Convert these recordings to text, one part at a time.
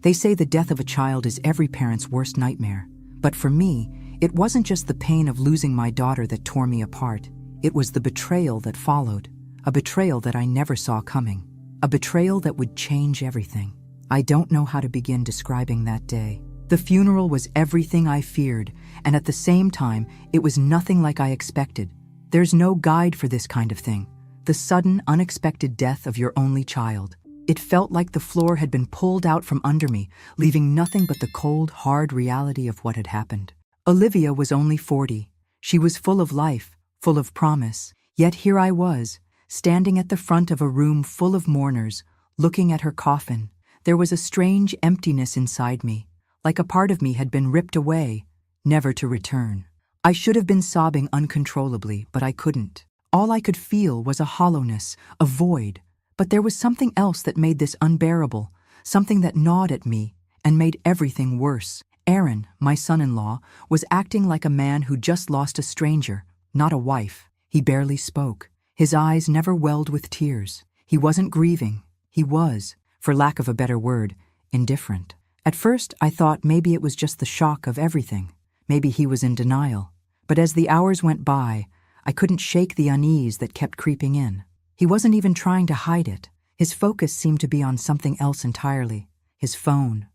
They say the death of a child is every parent's worst nightmare. But for me, it wasn't just the pain of losing my daughter that tore me apart. It was the betrayal that followed. A betrayal that I never saw coming. A betrayal that would change everything. I don't know how to begin describing that day. The funeral was everything I feared, and at the same time, it was nothing like I expected. There's no guide for this kind of thing. The sudden, unexpected death of your only child. It felt like the floor had been pulled out from under me, leaving nothing but the cold, hard reality of what had happened. Olivia was only 40. She was full of life, full of promise. Yet here I was, standing at the front of a room full of mourners, looking at her coffin. There was a strange emptiness inside me, like a part of me had been ripped away, never to return. I should have been sobbing uncontrollably, but I couldn't. All I could feel was a hollowness, a void. But there was something else that made this unbearable, something that gnawed at me and made everything worse. Aaron, my son-in-law, was acting like a man who just lost a stranger, not a wife. He barely spoke. His eyes never welled with tears. He wasn't grieving. He was, for lack of a better word, indifferent. At first, I thought maybe it was just the shock of everything. Maybe he was in denial. But as the hours went by, I couldn't shake the unease that kept creeping in. He wasn't even trying to hide it. His focus seemed to be on something else entirely. His phone,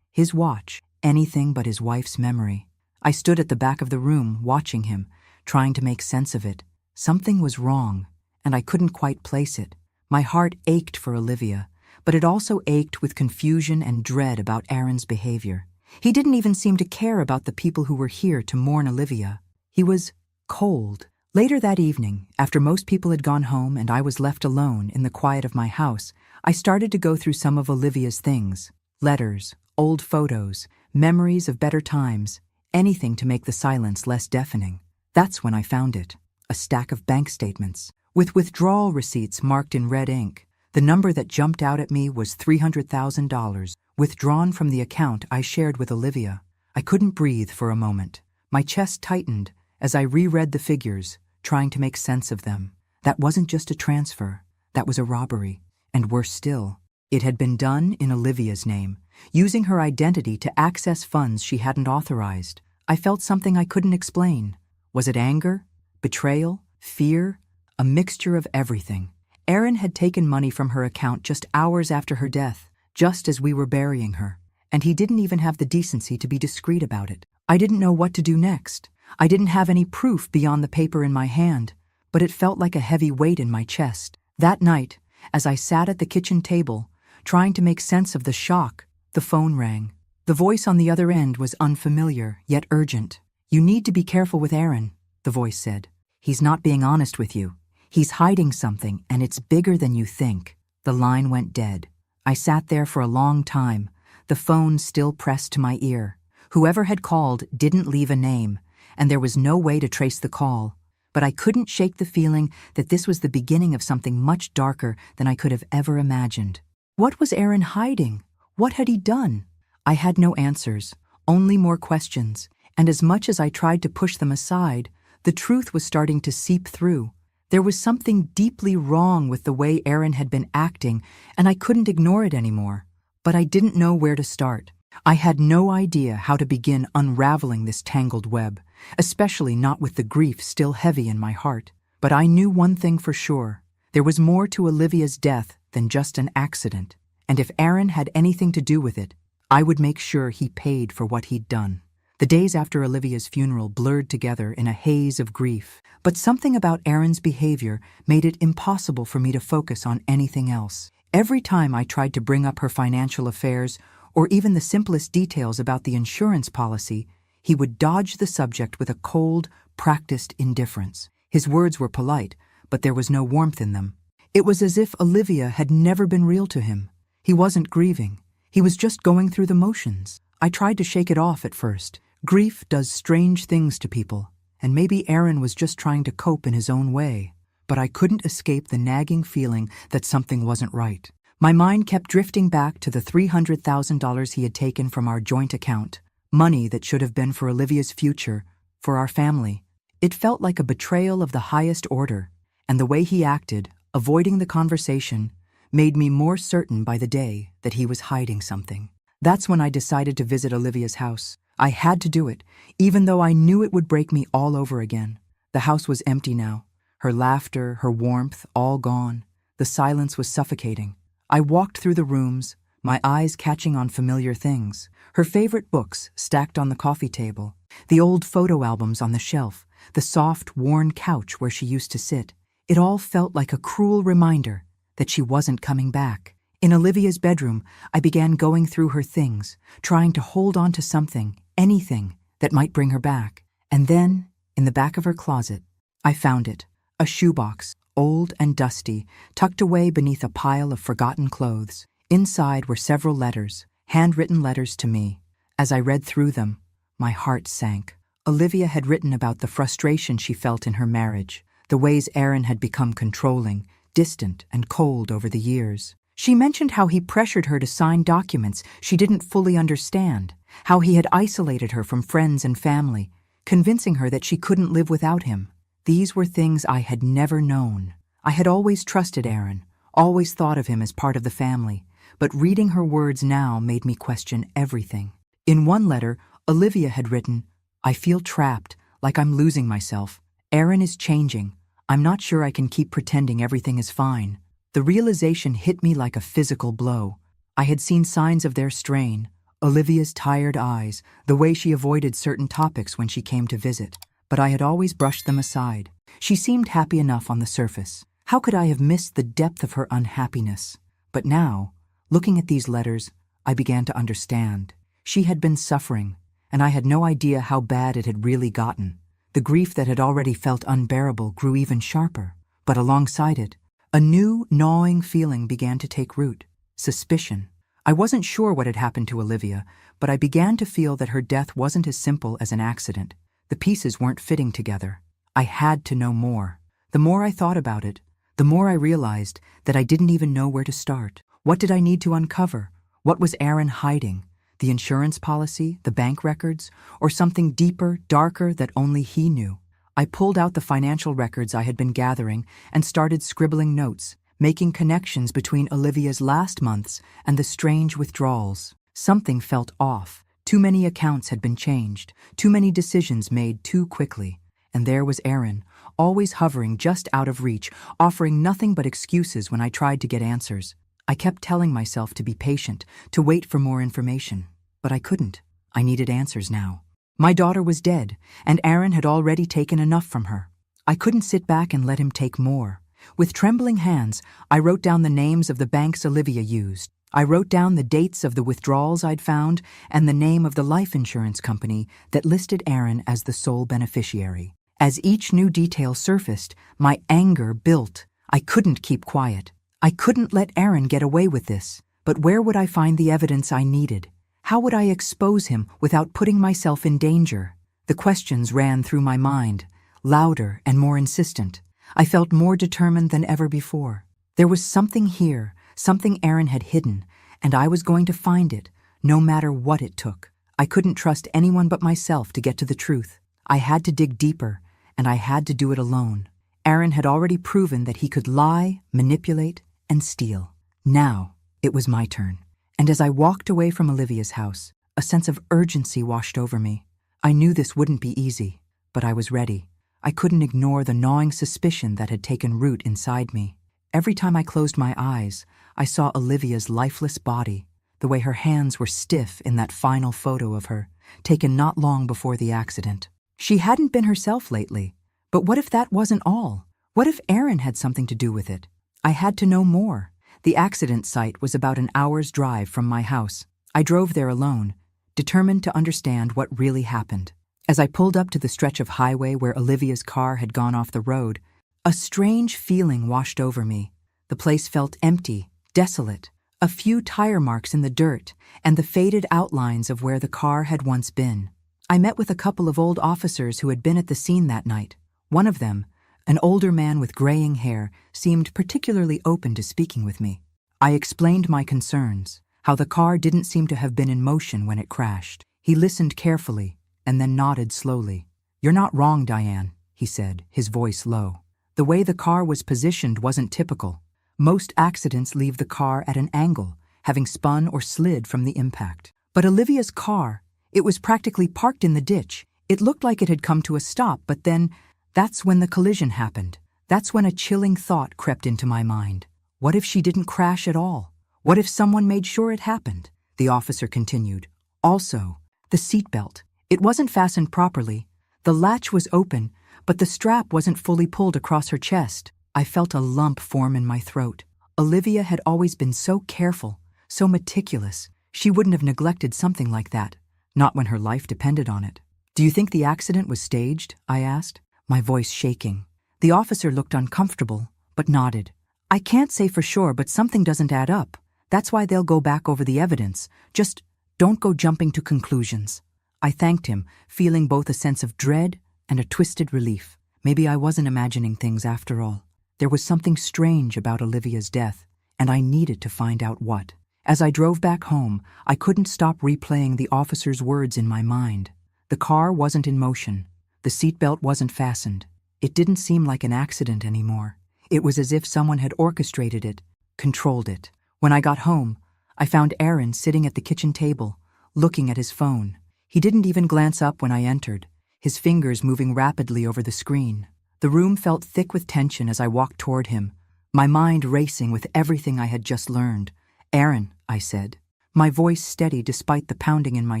his watch, anything but his wife's memory. I stood at the back of the room, watching him, trying to make sense of it. Something was wrong, and I couldn't quite place it. My heart ached for Olivia, but it also ached with confusion and dread about Aaron's behavior. He didn't even seem to care about the people who were here to mourn Olivia. He was cold. Later that evening, after most people had gone home and I was left alone in the quiet of my house, I started to go through some of Olivia's things. Letters, old photos, memories of better times, anything to make the silence less deafening. That's when I found it. A stack of bank statements, with withdrawal receipts marked in red ink. The number that jumped out at me was $300,000, withdrawn from the account I shared with Olivia. I couldn't breathe for a moment. My chest tightened as I reread the figures, trying to make sense of them. That wasn't just a transfer. That was a robbery. And worse still, it had been done in Olivia's name, using her identity to access funds she hadn't authorized. I felt something I couldn't explain. Was it anger? Betrayal? Fear? A mixture of everything. Aaron had taken money from her account just hours after her death, just as we were burying her, and he didn't even have the decency to be discreet about it. I didn't know what to do next. I didn't have any proof beyond the paper in my hand, but it felt like a heavy weight in my chest. That night, as I sat at the kitchen table, trying to make sense of the shock, the phone rang. The voice on the other end was unfamiliar, yet urgent. "You need to be careful with Aaron," the voice said. "He's not being honest with you. He's hiding something, and it's bigger than you think." The line went dead. I sat there for a long time, the phone still pressed to my ear. Whoever had called didn't leave a name, and there was no way to trace the call. But I couldn't shake the feeling that this was the beginning of something much darker than I could have ever imagined. What was Aaron hiding? What had he done? I had no answers, only more questions, and as much as I tried to push them aside, the truth was starting to seep through. There was something deeply wrong with the way Aaron had been acting, and I couldn't ignore it anymore. But I didn't know where to start. I had no idea how to begin unraveling this tangled web, especially not with the grief still heavy in my heart. But I knew one thing for sure. There was more to Olivia's death than just an accident, and if Aaron had anything to do with it, I would make sure he paid for what he'd done. The days after Olivia's funeral blurred together in a haze of grief, but something about Aaron's behavior made it impossible for me to focus on anything else. Every time I tried to bring up her financial affairs, or even the simplest details about the insurance policy, he would dodge the subject with a cold, practiced indifference. His words were polite, but there was no warmth in them. It was as if Olivia had never been real to him. He wasn't grieving. He was just going through the motions. I tried to shake it off at first. Grief does strange things to people, and maybe Aaron was just trying to cope in his own way. But I couldn't escape the nagging feeling that something wasn't right. My mind kept drifting back to the $300,000 he had taken from our joint account, money that should have been for Olivia's future, for our family. It felt like a betrayal of the highest order, and the way he acted, avoiding the conversation, made me more certain by the day that he was hiding something. That's when I decided to visit Olivia's house. I had to do it, even though I knew it would break me all over again. The house was empty now. Her laughter, her warmth, all gone. The silence was suffocating. I walked through the rooms, my eyes catching on familiar things. Her favorite books stacked on the coffee table, the old photo albums on the shelf, the soft, worn couch where she used to sit. It all felt like a cruel reminder that she wasn't coming back. In Olivia's bedroom, I began going through her things, trying to hold on to something, anything, that might bring her back. And then, in the back of her closet, I found it. A shoebox, old and dusty, tucked away beneath a pile of forgotten clothes. Inside were several letters, handwritten letters to me. As I read through them, my heart sank. Olivia had written about the frustration she felt in her marriage, the ways Aaron had become controlling, distant, and cold over the years. She mentioned how he pressured her to sign documents she didn't fully understand, how he had isolated her from friends and family, convincing her that she couldn't live without him. These were things I had never known. I had always trusted Aaron, always thought of him as part of the family, but reading her words now made me question everything. In one letter, Olivia had written, "I feel trapped, like I'm losing myself. Aaron is changing. I'm not sure I can keep pretending everything is fine." The realization hit me like a physical blow. I had seen signs of their strain, Olivia's tired eyes, the way she avoided certain topics when she came to visit, but I had always brushed them aside. She seemed happy enough on the surface. How could I have missed the depth of her unhappiness? But now, looking at these letters, I began to understand. She had been suffering, and I had no idea how bad it had really gotten. The grief that had already felt unbearable grew even sharper, but alongside it, a new, gnawing feeling began to take root. Suspicion. I wasn't sure what had happened to Olivia, but I began to feel that her death wasn't as simple as an accident. The pieces weren't fitting together. I had to know more. The more I thought about it, the more I realized that I didn't even know where to start. What did I need to uncover? What was Aaron hiding? The insurance policy, the bank records, or something deeper, darker that only he knew? I pulled out the financial records I had been gathering and started scribbling notes, making connections between Olivia's last months and the strange withdrawals. Something felt off. Too many accounts had been changed, too many decisions made too quickly. And there was Aaron, always hovering just out of reach, offering nothing but excuses when I tried to get answers. I kept telling myself to be patient, to wait for more information. But I couldn't. I needed answers now. My daughter was dead, and Aaron had already taken enough from her. I couldn't sit back and let him take more. With trembling hands, I wrote down the names of the banks Olivia used. I wrote down the dates of the withdrawals I'd found and the name of the life insurance company that listed Aaron as the sole beneficiary. As each new detail surfaced, my anger built. I couldn't keep quiet. I couldn't let Aaron get away with this. But where would I find the evidence I needed? How would I expose him without putting myself in danger? The questions ran through my mind, louder and more insistent. I felt more determined than ever before. There was something here, something Aaron had hidden, and I was going to find it, no matter what it took. I couldn't trust anyone but myself to get to the truth. I had to dig deeper, and I had to do it alone. Aaron had already proven that he could lie, manipulate, and steal. Now, it was my turn. And as I walked away from Olivia's house, a sense of urgency washed over me. I knew this wouldn't be easy, but I was ready. I couldn't ignore the gnawing suspicion that had taken root inside me. Every time I closed my eyes, I saw Olivia's lifeless body, the way her hands were stiff in that final photo of her, taken not long before the accident. She hadn't been herself lately, but what if that wasn't all? What if Aaron had something to do with it? I had to know more. The accident site was about an hour's drive from my house. I drove there alone, determined to understand what really happened. As I pulled up to the stretch of highway where Olivia's car had gone off the road, a strange feeling washed over me. The place felt empty, desolate, a few tire marks in the dirt, and the faded outlines of where the car had once been. I met with a couple of old officers who had been at the scene that night. One of them, an older man with graying hair, seemed particularly open to speaking with me. I explained my concerns, how the car didn't seem to have been in motion when it crashed. He listened carefully, and then nodded slowly. "You're not wrong, Diane," he said, his voice low. "The way the car was positioned wasn't typical. Most accidents leave the car at an angle, having spun or slid from the impact. But Olivia's car, it was practically parked in the ditch. It looked like it had come to a stop, but then, that's when the collision happened. That's when a chilling thought crept into my mind. What if she didn't crash at all? What if someone made sure it happened? The officer continued. Also, the seatbelt. It wasn't fastened properly. The latch was open, but the strap wasn't fully pulled across her chest. I felt a lump form in my throat. Olivia had always been so careful, so meticulous. She wouldn't have neglected something like that, not when her life depended on it. "Do you think the accident was staged?" I asked, my voice shaking. The officer looked uncomfortable, but nodded. "I can't say for sure, but something doesn't add up. That's why they'll go back over the evidence. Just don't go jumping to conclusions." I thanked him, feeling both a sense of dread and a twisted relief. Maybe I wasn't imagining things after all. There was something strange about Olivia's death, and I needed to find out what. As I drove back home, I couldn't stop replaying the officer's words in my mind. The car wasn't in motion. The seatbelt wasn't fastened. It didn't seem like an accident anymore. It was as if someone had orchestrated it, controlled it. When I got home, I found Aaron sitting at the kitchen table, looking at his phone. He didn't even glance up when I entered, his fingers moving rapidly over the screen. The room felt thick with tension as I walked toward him, my mind racing with everything I had just learned. "Aaron," I said, my voice steady despite the pounding in my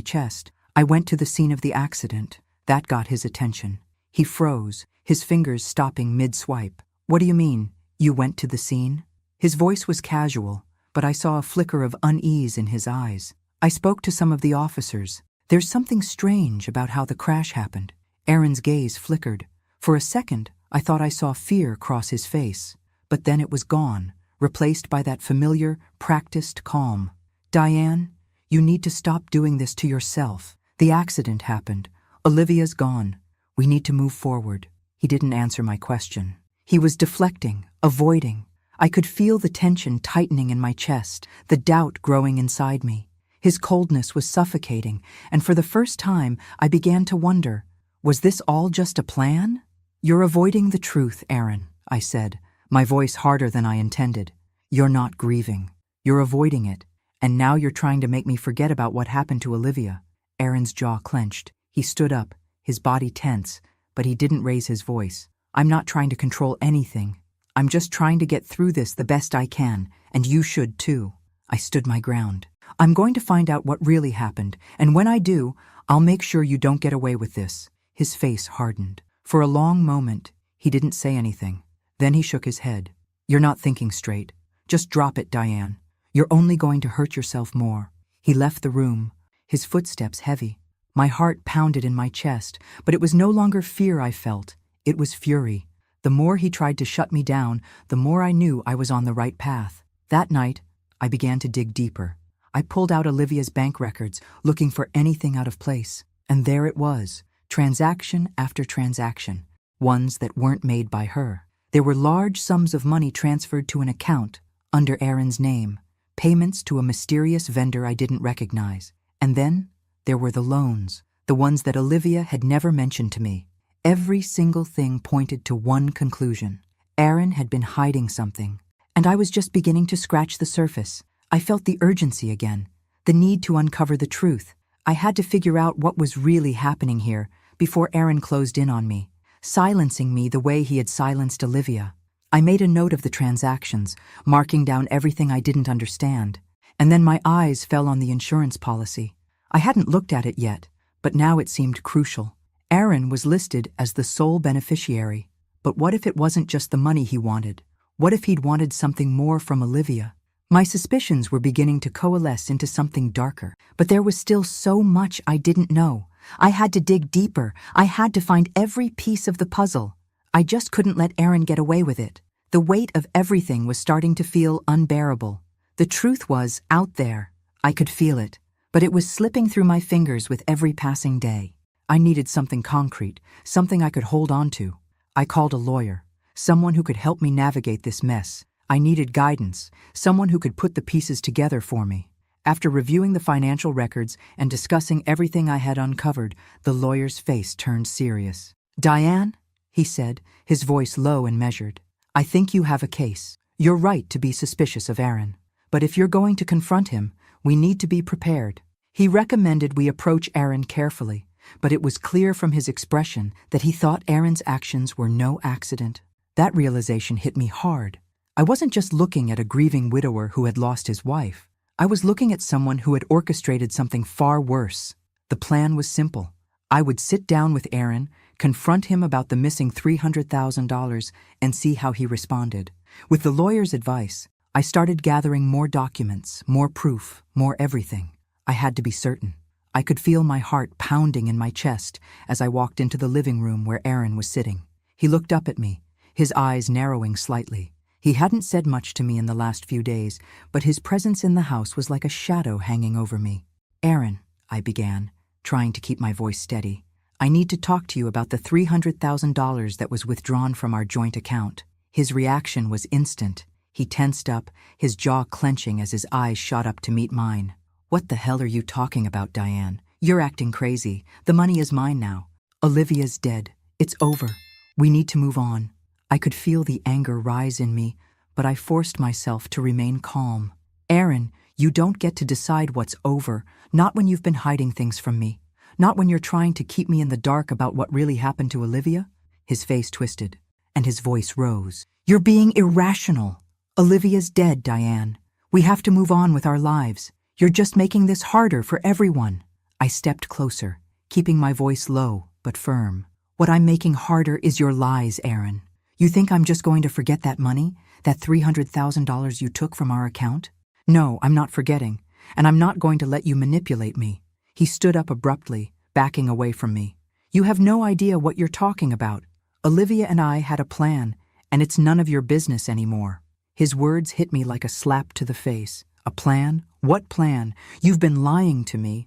chest. "I went to the scene of the accident." That got his attention. He froze, his fingers stopping mid-swipe. "What do you mean, you went to the scene?" His voice was casual, but I saw a flicker of unease in his eyes. "I spoke to some of the officers. There's something strange about how the crash happened." Aaron's gaze flickered. For a second, I thought I saw fear cross his face, but then it was gone, replaced by that familiar, practiced calm. "Diane, you need to stop doing this to yourself. The accident happened. Olivia's gone. We need to move forward." He didn't answer my question. He was deflecting, avoiding. I could feel the tension tightening in my chest, the doubt growing inside me. His coldness was suffocating, and for the first time I began to wonder, was this all just a plan? "You're avoiding the truth, Aaron," I said, my voice harder than I intended. "You're not grieving. You're avoiding it, and now you're trying to make me forget about what happened to Olivia." Aaron's jaw clenched. He stood up, his body tense, but he didn't raise his voice. "I'm not trying to control anything. I'm just trying to get through this the best I can, and you should too." I stood my ground. "I'm going to find out what really happened, and when I do, I'll make sure you don't get away with this." His face hardened. For a long moment, he didn't say anything. Then he shook his head. "You're not thinking straight. Just drop it, Diane. You're only going to hurt yourself more." He left the room, his footsteps heavy. My heart pounded in my chest, but it was no longer fear I felt. It was fury. The more he tried to shut me down, the more I knew I was on the right path. That night, I began to dig deeper. I pulled out Olivia's bank records, looking for anything out of place. And there it was, transaction after transaction, ones that weren't made by her. There were large sums of money transferred to an account under Aaron's name, payments to a mysterious vendor I didn't recognize. And then there were the loans, the ones that Olivia had never mentioned to me. Every single thing pointed to one conclusion. Aaron had been hiding something, and I was just beginning to scratch the surface. I felt the urgency again, the need to uncover the truth. I had to figure out what was really happening here before Aaron closed in on me, silencing me the way he had silenced Olivia. I made a note of the transactions, marking down everything I didn't understand, and then my eyes fell on the insurance policy. I hadn't looked at it yet, but now it seemed crucial. Aaron was listed as the sole beneficiary, but what if it wasn't just the money he wanted? What if he'd wanted something more from Olivia? My suspicions were beginning to coalesce into something darker, but there was still so much I didn't know. I had to dig deeper. I had to find every piece of the puzzle. I just couldn't let Aaron get away with it. The weight of everything was starting to feel unbearable. The truth was out there. I could feel it, but it was slipping through my fingers with every passing day. I needed something concrete, something I could hold on to. I called a lawyer, someone who could help me navigate this mess. I needed guidance, someone who could put the pieces together for me. After reviewing the financial records and discussing everything I had uncovered, the lawyer's face turned serious. "Diane," he said, his voice low and measured, "I think you have a case. You're right to be suspicious of Aaron. But if you're going to confront him, we need to be prepared. He recommended we approach Aaron carefully, but it was clear from his expression that he thought Aaron's actions were no accident. That realization hit me hard. I wasn't just looking at a grieving widower who had lost his wife. I was looking at someone who had orchestrated something far worse. The plan was simple. I would sit down with Aaron, confront him about the missing $300,000, and see how he responded. With the lawyer's advice, I started gathering more documents, more proof, more everything. I had to be certain. I could feel my heart pounding in my chest as I walked into the living room where Aaron was sitting. He looked up at me, his eyes narrowing slightly. He hadn't said much to me in the last few days, but his presence in the house was like a shadow hanging over me. "Aaron," I began, trying to keep my voice steady, "I need to talk to you about the $300,000 that was withdrawn from our joint account." His reaction was instant. He tensed up, his jaw clenching as his eyes shot up to meet mine. "What the hell are you talking about, Diane? You're acting crazy. The money is mine now. Olivia's dead. It's over. We need to move on." I could feel the anger rise in me, but I forced myself to remain calm. "Aaron, you don't get to decide what's over, not when you've been hiding things from me, not when you're trying to keep me in the dark about what really happened to Olivia." His face twisted, and his voice rose. "You're being irrational. Olivia's dead, Diane. We have to move on with our lives. You're just making this harder for everyone." I stepped closer, keeping my voice low but firm. "What I'm making harder is your lies, Aaron. You think I'm just going to forget that money, that $300,000 you took from our account? No, I'm not forgetting, and I'm not going to let you manipulate me." He stood up abruptly, backing away from me. "You have no idea what you're talking about. Olivia and I had a plan, and it's none of your business anymore." His words hit me like a slap to the face. "A plan? What plan? You've been lying to me.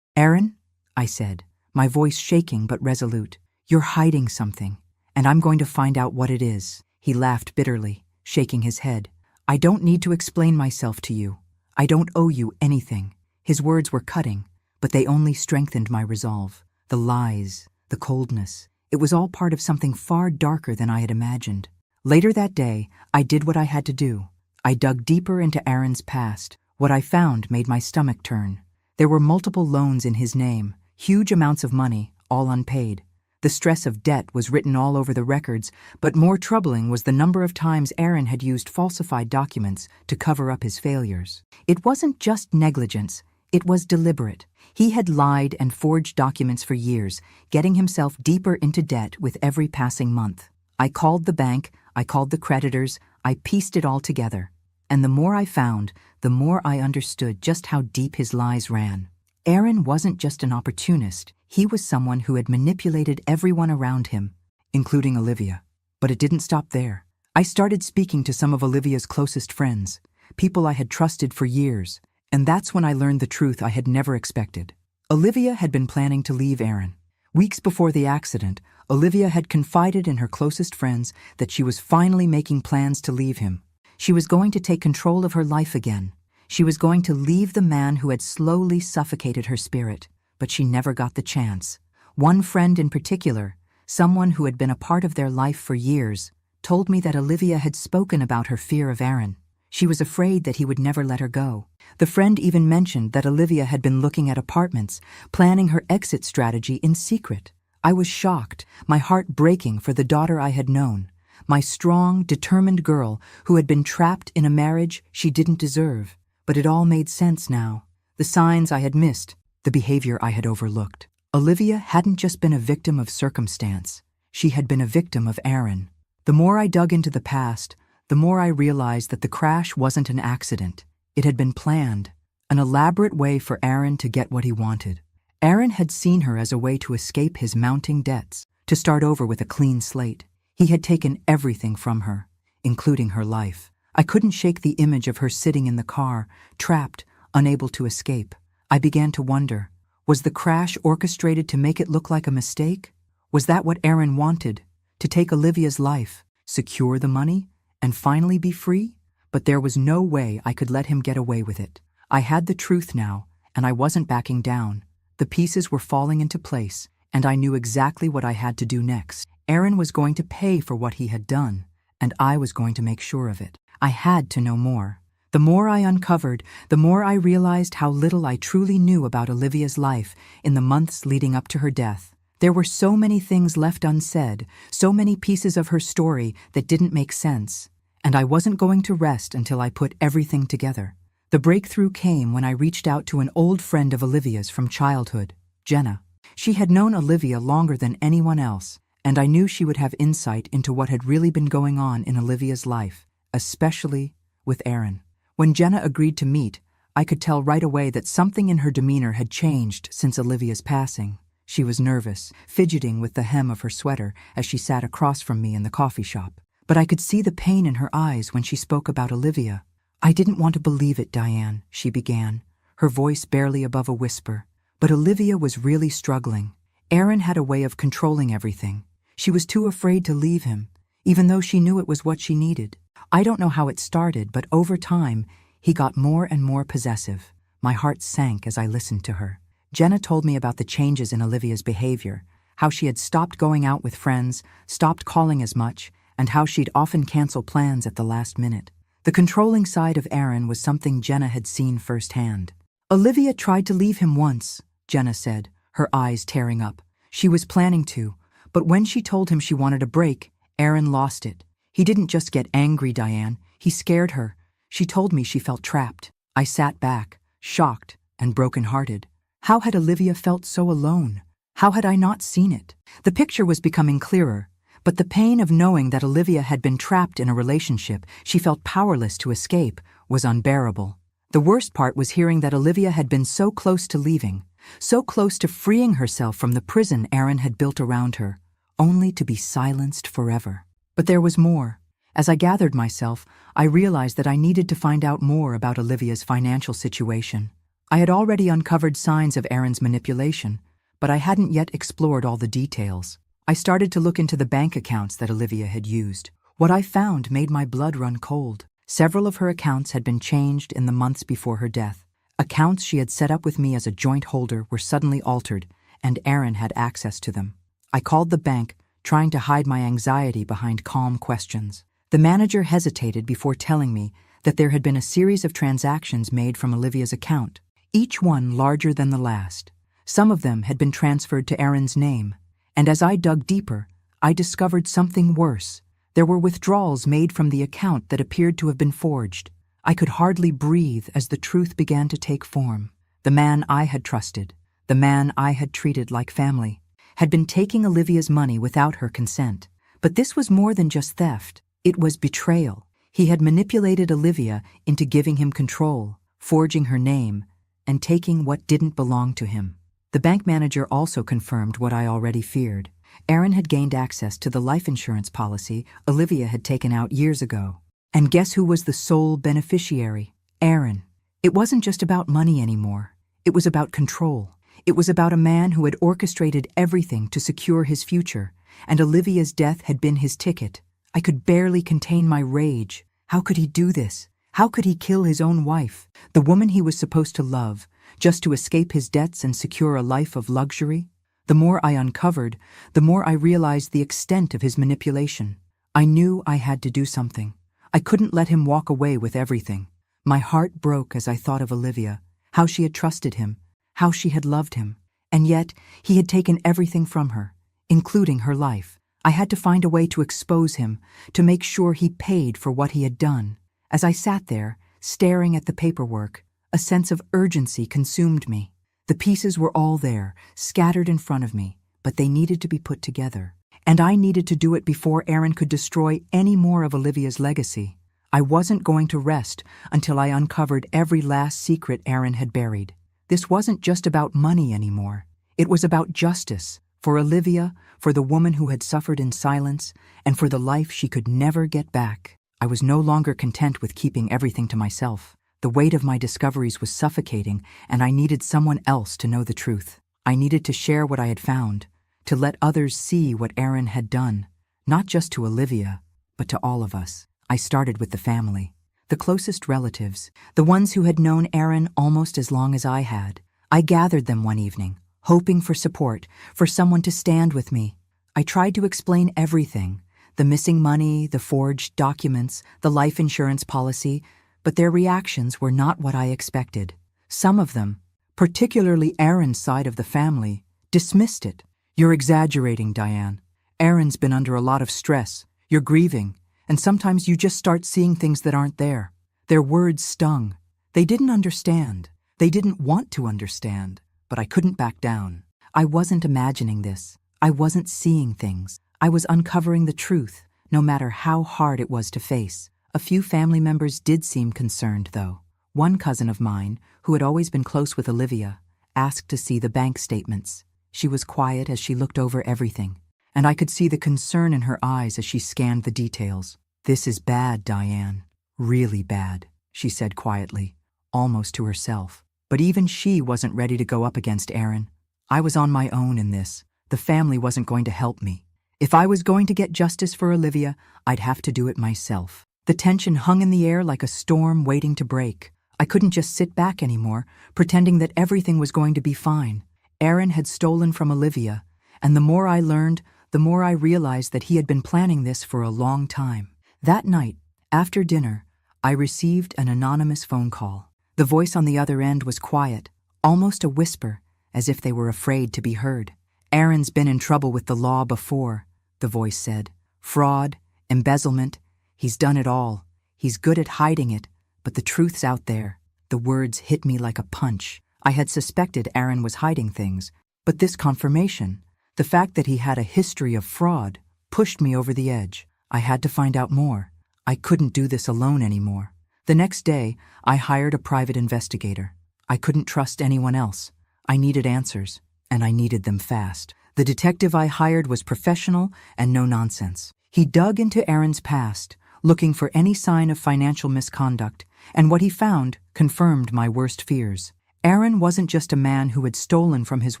Aaron?" I said, my voice shaking but resolute. "You're hiding something, and I'm going to find out what it is." He laughed bitterly, shaking his head. "I don't need to explain myself to you. I don't owe you anything." His words were cutting, but they only strengthened my resolve. The lies, the coldness, it was all part of something far darker than I had imagined. Later that day, I did what I had to do. I dug deeper into Aaron's past. What I found made my stomach turn. There were multiple loans in his name, huge amounts of money, all unpaid. The stress of debt was written all over the records, but more troubling was the number of times Aaron had used falsified documents to cover up his failures. It wasn't just negligence, it was deliberate. He had lied and forged documents for years, getting himself deeper into debt with every passing month. I called the bank, I called the creditors, I pieced it all together. And the more I found, the more I understood just how deep his lies ran. Aaron wasn't just an opportunist, he was someone who had manipulated everyone around him, including Olivia. But it didn't stop there. I started speaking to some of Olivia's closest friends, people I had trusted for years, and that's when I learned the truth I had never expected. Olivia had been planning to leave Aaron. Weeks before the accident, Olivia had confided in her closest friends that she was finally making plans to leave him. She was going to take control of her life again. She was going to leave the man who had slowly suffocated her spirit, but she never got the chance. One friend in particular, someone who had been a part of their life for years, told me that Olivia had spoken about her fear of Aaron. She was afraid that he would never let her go. The friend even mentioned that Olivia had been looking at apartments, planning her exit strategy in secret. I was shocked, my heart breaking for the daughter I had known, my strong, determined girl who had been trapped in a marriage she didn't deserve. But it all made sense now. The signs I had missed, the behavior I had overlooked. Olivia hadn't just been a victim of circumstance. She had been a victim of Aaron. The more I dug into the past, the more I realized that the crash wasn't an accident. It had been planned, an elaborate way for Aaron to get what he wanted. Aaron had seen her as a way to escape his mounting debts, to start over with a clean slate. He had taken everything from her, including her life. I couldn't shake the image of her sitting in the car, trapped, unable to escape. I began to wonder, was the crash orchestrated to make it look like a mistake? Was that what Aaron wanted? To take Olivia's life, secure the money, and finally be free? But there was no way I could let him get away with it. I had the truth now, and I wasn't backing down. The pieces were falling into place, and I knew exactly what I had to do next. Aaron was going to pay for what he had done, and I was going to make sure of it. I had to know more. The The more I uncovered, the more I realized how little I truly knew about Olivia's life in the months leading up to her death. There were so many things left unsaid, so many pieces of her story that didn't make sense, and I wasn't going to rest until I put everything together. The breakthrough came when I reached out to an old friend of Olivia's from childhood, Jenna. She had known Olivia longer than anyone else, and I knew she would have insight into what had really been going on in Olivia's life, especially with Aaron. When Jenna agreed to meet, I could tell right away that something in her demeanor had changed since Olivia's passing. She was nervous, fidgeting with the hem of her sweater as she sat across from me in the coffee shop. But I could see the pain in her eyes when she spoke about Olivia. "I didn't want to believe it, Diane," she began, her voice barely above a whisper. But Olivia was really struggling. Aaron had a way of controlling everything. She was too afraid to leave him, even though she knew it was what she needed. I don't know how it started, but over time, he got more and more possessive. My heart sank as I listened to her. Jenna told me about the changes in Olivia's behavior, how she had stopped going out with friends, stopped calling as much, and how she'd often cancel plans at the last minute. The controlling side of Aaron was something Jenna had seen firsthand. "Olivia tried to leave him once," Jenna said, her eyes tearing up. "She was planning to, but when she told him she wanted a break, Aaron lost it. He didn't just get angry, Diane. He scared her. She told me she felt trapped." I sat back, shocked and broken-hearted. How had Olivia felt so alone? How had I not seen it? The picture was becoming clearer, but the pain of knowing that Olivia had been trapped in a relationship she felt powerless to escape was unbearable. The worst part was hearing that Olivia had been so close to leaving, so close to freeing herself from the prison Aaron had built around her, only to be silenced forever. But there was more. As I gathered myself, I realized that I needed to find out more about Olivia's financial situation. I had already uncovered signs of Aaron's manipulation, but I hadn't yet explored all the details. I started to look into the bank accounts that Olivia had used. What I found made my blood run cold. Several of her accounts had been changed in the months before her death. Accounts she had set up with me as a joint holder were suddenly altered, and Aaron had access to them. I called the bank, trying to hide my anxiety behind calm questions. The manager hesitated before telling me that there had been a series of transactions made from Olivia's account, each one larger than the last. Some of them had been transferred to Aaron's name, and as I dug deeper, I discovered something worse. There were withdrawals made from the account that appeared to have been forged. I could hardly breathe as the truth began to take form. The man I had trusted, the man I had treated like family, had been taking Olivia's money without her consent. But this was more than just theft. It was betrayal. He had manipulated Olivia into giving him control, forging her name, and taking what didn't belong to him. The bank manager also confirmed what I already feared. Aaron had gained access to the life insurance policy Olivia had taken out years ago. And guess who was the sole beneficiary? Aaron. It wasn't just about money anymore. It was about control. It was about a man who had orchestrated everything to secure his future, and Olivia's death had been his ticket. I could barely contain my rage. How could he do this? How could he kill his own wife, the woman he was supposed to love, just to escape his debts and secure a life of luxury? The more I uncovered, the more I realized the extent of his manipulation. I knew I had to do something. I couldn't let him walk away with everything. My heart broke as I thought of Olivia, how she had trusted him, how she had loved him, and yet he had taken everything from her, including her life. I had to find a way to expose him, to make sure he paid for what he had done. As I sat there, staring at the paperwork, a sense of urgency consumed me. The pieces were all there, scattered in front of me, but they needed to be put together. And I needed to do it before Aaron could destroy any more of Olivia's legacy. I wasn't going to rest until I uncovered every last secret Aaron had buried. This wasn't just about money anymore. It was about justice, for Olivia, for the woman who had suffered in silence, and for the life she could never get back. I was no longer content with keeping everything to myself. The weight of my discoveries was suffocating, and I needed someone else to know the truth. I needed to share what I had found, to let others see what Aaron had done, not just to Olivia, but to all of us. I started with the family, the closest relatives, the ones who had known Aaron almost as long as I had. I gathered them one evening, hoping for support, for someone to stand with me. I tried to explain everything, the missing money, the forged documents, the life insurance policy, but their reactions were not what I expected. Some of them, particularly Aaron's side of the family, dismissed it. "You're exaggerating, Diane. Aaron's been under a lot of stress. You're grieving, and sometimes you just start seeing things that aren't there." Their words stung. They didn't understand. They didn't want to understand, but I couldn't back down. I wasn't imagining this. I wasn't seeing things. I was uncovering the truth, no matter how hard it was to face. A few family members did seem concerned, though. One cousin of mine, who had always been close with Olivia, asked to see the bank statements. She was quiet as she looked over everything, and I could see the concern in her eyes as she scanned the details. "This is bad, Diane. Really bad," she said quietly, almost to herself. But even she wasn't ready to go up against Aaron. I was on my own in this. The family wasn't going to help me. If I was going to get justice for Olivia, I'd have to do it myself. The tension hung in the air like a storm waiting to break. I couldn't just sit back anymore, pretending that everything was going to be fine. Aaron had stolen from Olivia, and the more I learned, the more I realized that he had been planning this for a long time. That night, after dinner, I received an anonymous phone call. The voice on the other end was quiet, almost a whisper, as if they were afraid to be heard. "Aaron's been in trouble with the law before," the voice said. "Fraud, embezzlement, he's done it all. He's good at hiding it, but the truth's out there." The words hit me like a punch. I had suspected Aaron was hiding things, but this confirmation, the fact that he had a history of fraud, pushed me over the edge. I had to find out more. I couldn't do this alone anymore. The next day, I hired a private investigator. I couldn't trust anyone else. I needed answers, and I needed them fast. The detective I hired was professional and no nonsense. He dug into Aaron's past, looking for any sign of financial misconduct, and what he found confirmed my worst fears. Aaron wasn't just a man who had stolen from his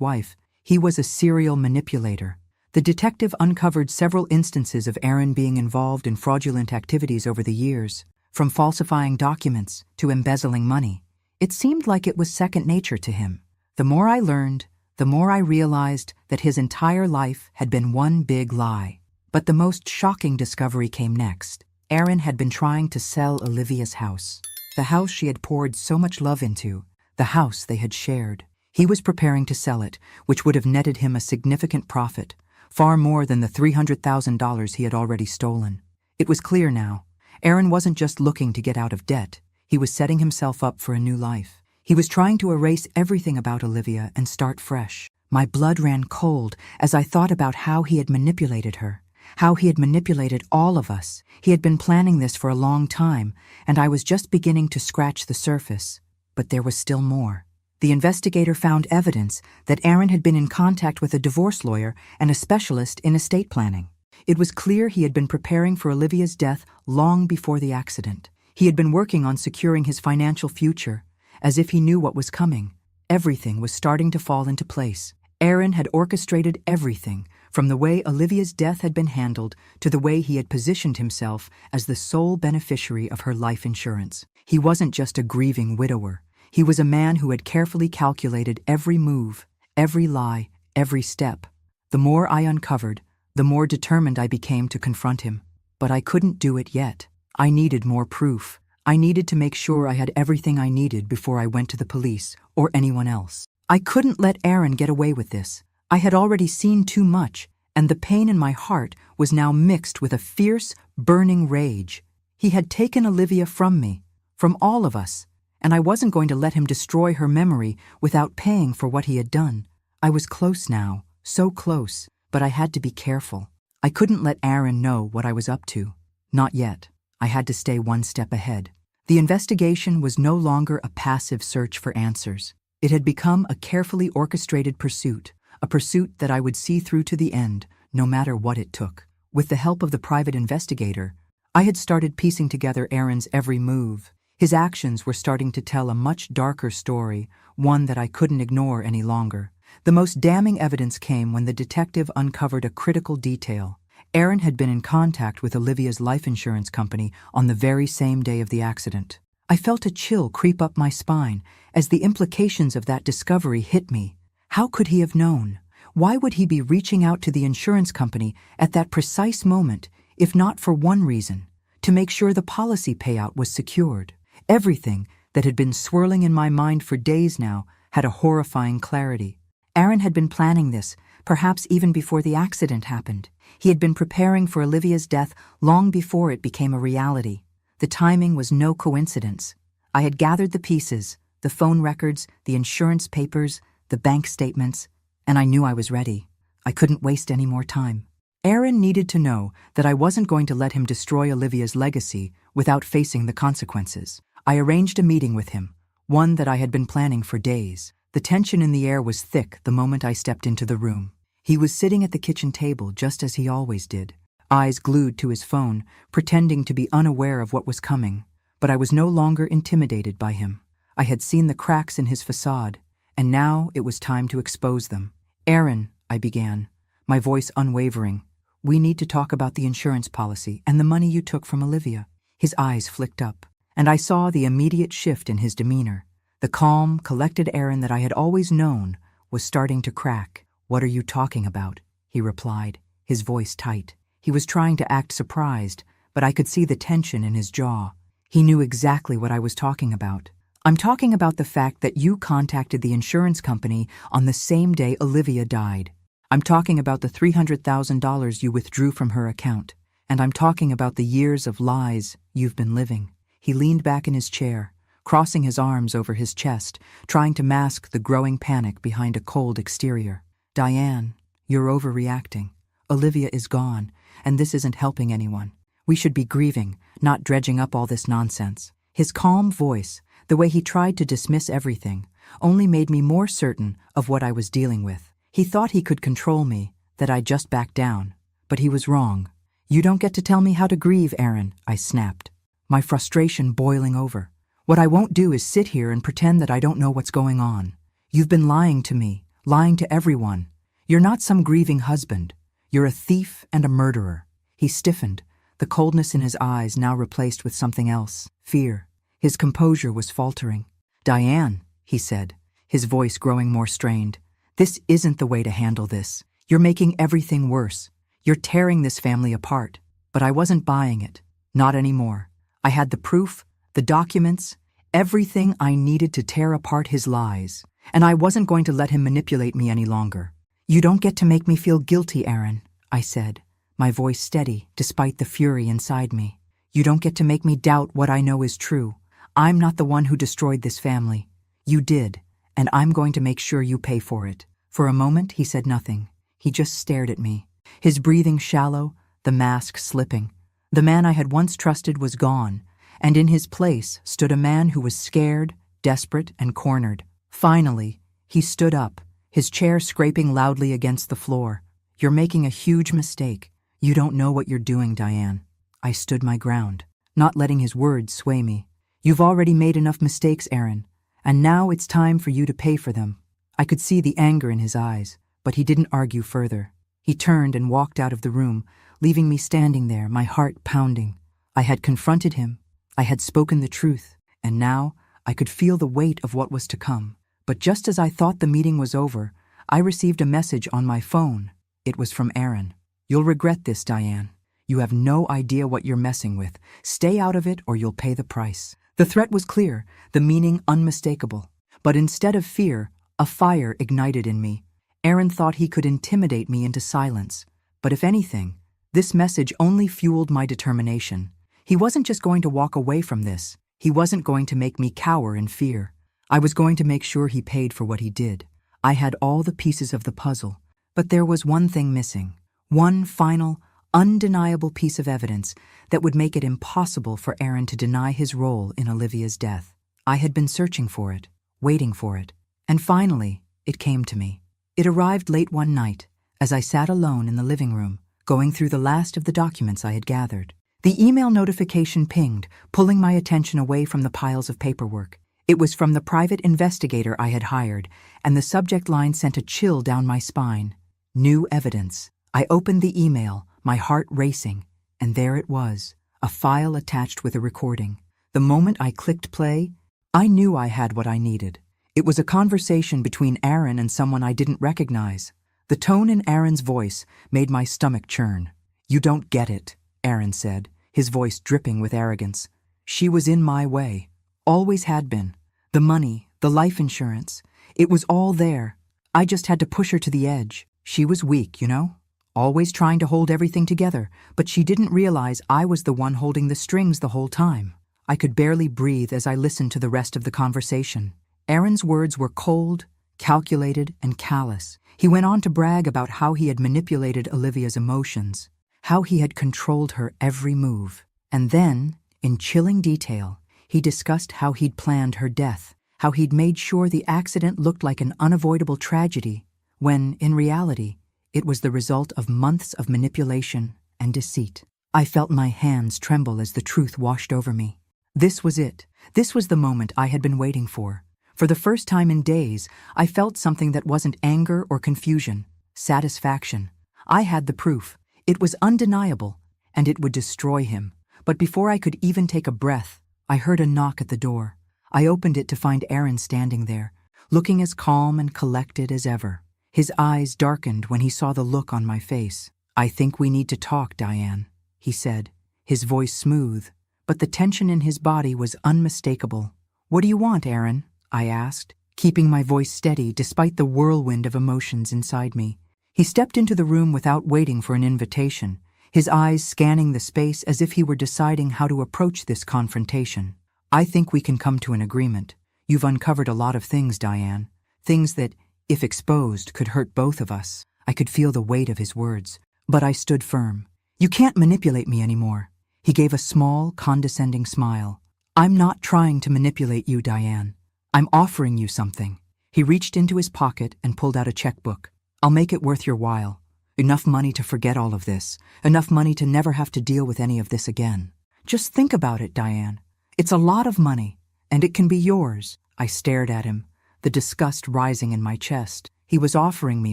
wife. He was a serial manipulator. The detective uncovered several instances of Aaron being involved in fraudulent activities over the years, from falsifying documents to embezzling money. It seemed like it was second nature to him. The more I learned, the more I realized that his entire life had been one big lie. But the most shocking discovery came next. Aaron had been trying to sell Olivia's house. The house she had poured so much love into, the house they had shared. He was preparing to sell it, which would have netted him a significant profit, far more than the $300,000 he had already stolen. It was clear now. Aaron wasn't just looking to get out of debt. He was setting himself up for a new life. He was trying to erase everything about Olivia and start fresh. My blood ran cold as I thought about how he had manipulated her, how he had manipulated all of us. He had been planning this for a long time, and I was just beginning to scratch the surface. But there was still more. The investigator found evidence that Aaron had been in contact with a divorce lawyer and a specialist in estate planning. It was clear he had been preparing for Olivia's death long before the accident. He had been working on securing his financial future, as if he knew what was coming. Everything was starting to fall into place. Aaron had orchestrated everything, from the way Olivia's death had been handled to the way he had positioned himself as the sole beneficiary of her life insurance. He wasn't just a grieving widower. He was a man who had carefully calculated every move, every lie, every step. The more I uncovered, the more determined I became to confront him. But I couldn't do it yet. I needed more proof. I needed to make sure I had everything I needed before I went to the police or anyone else. I couldn't let Aaron get away with this. I had already seen too much, and the pain in my heart was now mixed with a fierce, burning rage. He had taken Olivia from me, from all of us, and I wasn't going to let him destroy her memory without paying for what he had done. I was close now, so close, but I had to be careful. I couldn't let Aaron know what I was up to. Not yet. I had to stay one step ahead. The investigation was no longer a passive search for answers. It had become a carefully orchestrated pursuit, a pursuit that I would see through to the end, no matter what it took. With the help of the private investigator, I had started piecing together Aaron's every move. His actions were starting to tell a much darker story, one that I couldn't ignore any longer. The most damning evidence came when the detective uncovered a critical detail. Aaron had been in contact with Olivia's life insurance company on the very same day of the accident. I felt a chill creep up my spine as the implications of that discovery hit me. How could he have known? Why would he be reaching out to the insurance company at that precise moment, if not for one reason, to make sure the policy payout was secured? Everything that had been swirling in my mind for days now had a horrifying clarity. Aaron had been planning this, perhaps even before the accident happened. He had been preparing for Olivia's death long before it became a reality. The timing was no coincidence. I had gathered the pieces, the phone records, the insurance papers, the bank statements, and I knew I was ready. I couldn't waste any more time. Aaron needed to know that I wasn't going to let him destroy Olivia's legacy without facing the consequences. I arranged a meeting with him, one that I had been planning for days. The tension in the air was thick the moment I stepped into the room. He was sitting at the kitchen table just as he always did, eyes glued to his phone, pretending to be unaware of what was coming. But I was no longer intimidated by him. I had seen the cracks in his facade, and now it was time to expose them. "Aaron," I began, my voice unwavering, "we need to talk about the insurance policy and the money you took from Olivia." His eyes flicked up, and I saw the immediate shift in his demeanor. The calm, collected Aaron that I had always known was starting to crack. "What are you talking about?" he replied, his voice tight. He was trying to act surprised, but I could see the tension in his jaw. He knew exactly what I was talking about. "I'm talking about the fact that you contacted the insurance company on the same day Olivia died. I'm talking about the $300,000 you withdrew from her account. And I'm talking about the years of lies you've been living." He leaned back in his chair, crossing his arms over his chest, trying to mask the growing panic behind a cold exterior. "Diane, you're overreacting. Olivia is gone, and this isn't helping anyone. We should be grieving, not dredging up all this nonsense." His calm voice, the way he tried to dismiss everything, only made me more certain of what I was dealing with. He thought he could control me, that I'd just back down. But he was wrong. "You don't get to tell me how to grieve, Aaron," I snapped, my frustration boiling over. "What I won't do is sit here and pretend that I don't know what's going on. You've been lying to me, lying to everyone. You're not some grieving husband. You're a thief and a murderer." He stiffened, the coldness in his eyes now replaced with something else, fear. His composure was faltering. "Diane," he said, his voice growing more strained, "this isn't the way to handle this. You're making everything worse. You're tearing this family apart." But I wasn't buying it. Not anymore. I had the proof, the documents, everything I needed to tear apart his lies, and I wasn't going to let him manipulate me any longer. "You don't get to make me feel guilty, Aaron," I said, my voice steady despite the fury inside me. "You don't get to make me doubt what I know is true. I'm not the one who destroyed this family. You did, and I'm going to make sure you pay for it." For a moment, he said nothing. He just stared at me, his breathing shallow, the mask slipping. The man I had once trusted was gone, and in his place stood a man who was scared, desperate, and cornered. Finally, he stood up, his chair scraping loudly against the floor. "You're making a huge mistake. You don't know what you're doing, Diane." I stood my ground, not letting his words sway me. "You've already made enough mistakes, Aaron, and now it's time for you to pay for them." I could see the anger in his eyes, but he didn't argue further. He turned and walked out of the room, leaving me standing there, my heart pounding. I had confronted him, I had spoken the truth, and now I could feel the weight of what was to come. But just as I thought the meeting was over, I received a message on my phone. It was from Aaron. "You'll regret this, Diane. You have no idea what you're messing with. Stay out of it or you'll pay the price." The threat was clear, the meaning unmistakable. But instead of fear, a fire ignited in me. Aaron thought he could intimidate me into silence. But if anything, this message only fueled my determination. He wasn't just going to walk away from this. He wasn't going to make me cower in fear. I was going to make sure he paid for what he did. I had all the pieces of the puzzle, but there was one thing missing. One final, undeniable piece of evidence that would make it impossible for Aaron to deny his role in Olivia's death. I had been searching for it, waiting for it, and finally, it came to me. It arrived late one night, as I sat alone in the living room, going through the last of the documents I had gathered. The email notification pinged, pulling my attention away from the piles of paperwork. It was from the private investigator I had hired, and the subject line sent a chill down my spine. New evidence. I opened the email, my heart racing, and there it was, a file attached with a recording. The moment I clicked play, I knew I had what I needed. It was a conversation between Aaron and someone I didn't recognize. The tone in Aaron's voice made my stomach churn. "You don't get it," Aaron said, his voice dripping with arrogance. "She was in my way. always had been. The money, the life insurance. It was all there. I just had to push her to the edge. She was weak, you know? Always trying to hold everything together, but she didn't realize I was the one holding the strings the whole time. I could barely breathe as I listened to the rest of the conversation. Aaron's words were cold, calculated, and callous. He went on to brag about how he had manipulated Olivia's emotions, how he had controlled her every move. And then, in chilling detail, he discussed how he'd planned her death, how he'd made sure the accident looked like an unavoidable tragedy, when, in reality, it was the result of months of manipulation and deceit. I felt my hands tremble as the truth washed over me. This was it. This was the moment I had been waiting for. For the first time in days, I felt something that wasn't anger or confusion, satisfaction. I had the proof. It was undeniable, and it would destroy him. But before I could even take a breath, I heard a knock at the door. I opened it to find Aaron standing there, looking as calm and collected as ever. His eyes darkened when he saw the look on my face. "I think we need to talk, Diane," he said, his voice smooth, but the tension in his body was unmistakable. "What do you want, Aaron?" I asked, keeping my voice steady despite the whirlwind of emotions inside me. He stepped into the room without waiting for an invitation, his eyes scanning the space as if he were deciding how to approach this confrontation. "I think we can come to an agreement. You've uncovered a lot of things, Diane. Things that, if exposed, could hurt both of us." I could feel the weight of his words, but I stood firm. "You can't manipulate me anymore." He gave a small, condescending smile. "I'm not trying to manipulate you, Diane. I'm offering you something." He reached into his pocket and pulled out a checkbook. "I'll make it worth your while. Enough money to forget all of this. Enough money to never have to deal with any of this again. Just think about it, Diane. It's a lot of money, and it can be yours." I stared at him, the disgust rising in my chest. He was offering me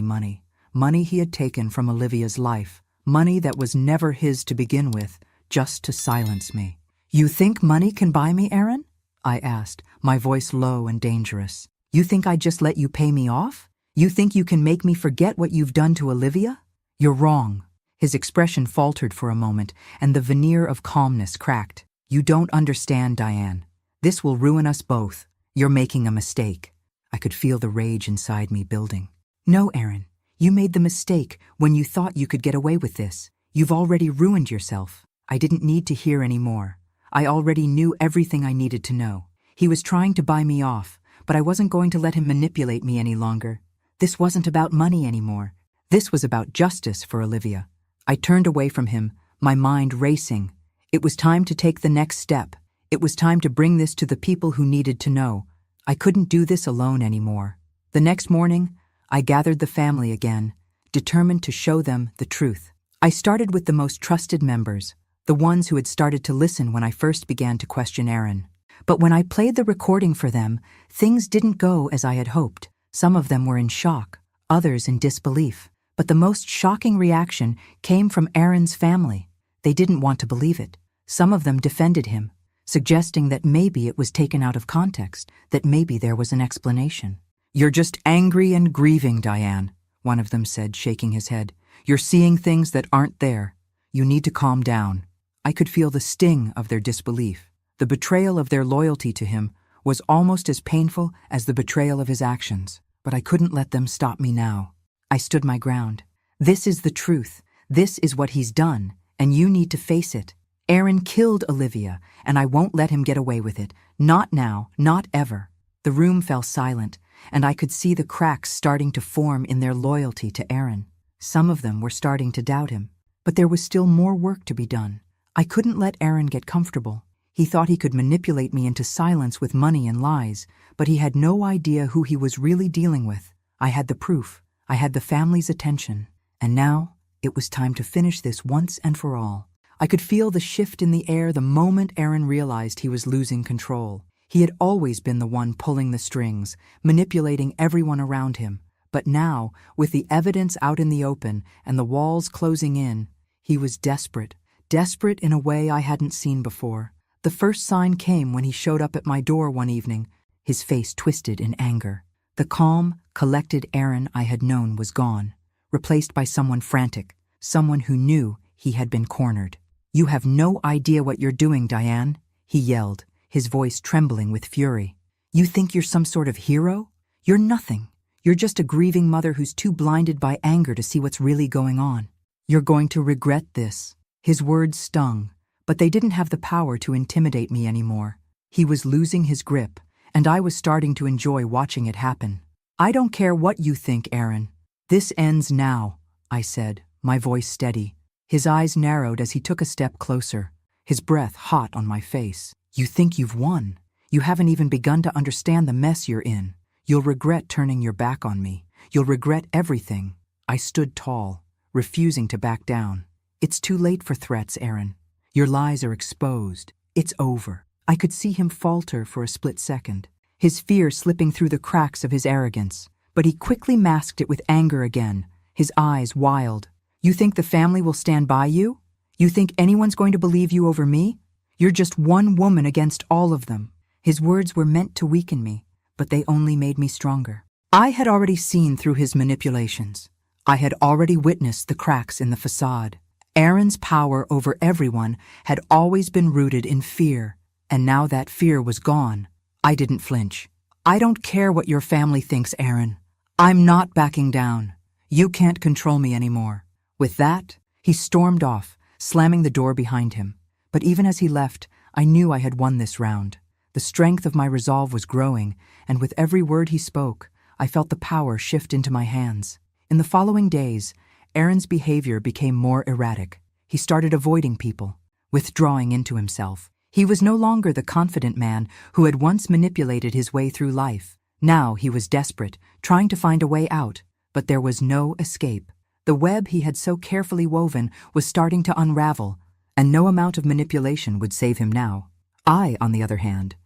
money. Money he had taken from Olivia's life. Money that was never his to begin with, just to silence me. "You think money can buy me, Aaron?" I asked, my voice low and dangerous. "You think I'd just let you pay me off? You think you can make me forget what you've done to Olivia? You're wrong." His expression faltered for a moment, and the veneer of calmness cracked. "You don't understand, Diane. This will ruin us both. You're making a mistake." I could feel the rage inside me building. "No, Aaron. You made the mistake when you thought you could get away with this. You've already ruined yourself." I didn't need to hear any more. I already knew everything I needed to know. He was trying to buy me off, but I wasn't going to let him manipulate me any longer. This wasn't about money anymore. This was about justice for Olivia. I turned away from him, my mind racing. It was time to take the next step. It was time to bring this to the people who needed to know. I couldn't do this alone anymore. The next morning, I gathered the family again, determined to show them the truth. I started with the most trusted members, the ones who had started to listen when I first began to question Aaron. But when I played the recording for them, things didn't go as I had hoped. Some of them were in shock, others in disbelief. But the most shocking reaction came from Aaron's family. They didn't want to believe it. Some of them defended him, suggesting that maybe it was taken out of context, that maybe there was an explanation. "You're just angry and grieving, Diane," one of them said, shaking his head. "You're seeing things that aren't there. You need to calm down." I could feel the sting of their disbelief. The betrayal of their loyalty to him was almost as painful as the betrayal of his actions. But I couldn't let them stop me now. I stood my ground. "This is the truth. This is what he's done, and you need to face it. Aaron killed Olivia, and I won't let him get away with it. Not now, not ever." The room fell silent, and I could see the cracks starting to form in their loyalty to Aaron. Some of them were starting to doubt him, but there was still more work to be done. I couldn't let Aaron get comfortable. He thought he could manipulate me into silence with money and lies, but he had no idea who he was really dealing with. I had the proof. I had the family's attention. And now, it was time to finish this once and for all. I could feel the shift in the air the moment Aaron realized he was losing control. He had always been the one pulling the strings, manipulating everyone around him. But now, with the evidence out in the open and the walls closing in, he was desperate. Desperate in a way I hadn't seen before. The first sign came when he showed up at my door one evening, his face twisted in anger. The calm, collected Aaron I had known was gone, replaced by someone frantic, someone who knew he had been cornered. "You have no idea what you're doing, Diane," he yelled, his voice trembling with fury. "You think you're some sort of hero? You're nothing. You're just a grieving mother who's too blinded by anger to see what's really going on. You're going to regret this." His words stung, but they didn't have the power to intimidate me anymore. He was losing his grip, and I was starting to enjoy watching it happen. "I don't care what you think, Aaron. This ends now," I said, my voice steady. His eyes narrowed as he took a step closer, his breath hot on my face. "You think you've won? You haven't even begun to understand the mess you're in. You'll regret turning your back on me. You'll regret everything." I stood tall, refusing to back down. "It's too late for threats, Aaron. Your lies are exposed. It's over." I could see him falter for a split second, his fear slipping through the cracks of his arrogance, but he quickly masked it with anger again, his eyes wild. "You think the family will stand by you? You think anyone's going to believe you over me? You're just one woman against all of them." His words were meant to weaken me, but they only made me stronger. I had already seen through his manipulations. I had already witnessed the cracks in the facade. Aaron's power over everyone had always been rooted in fear, and now that fear was gone. I didn't flinch. "I don't care what your family thinks, Aaron. I'm not backing down. You can't control me anymore." With that, he stormed off, slamming the door behind him. But even as he left, I knew I had won this round. The strength of my resolve was growing, and with every word he spoke, I felt the power shift into my hands. In the following days, Aaron's behavior became more erratic. He started avoiding people, withdrawing into himself. He was no longer the confident man who had once manipulated his way through life. Now he was desperate, trying to find a way out, but there was no escape. The web he had so carefully woven was starting to unravel, and no amount of manipulation would save him now. I, on the other hand,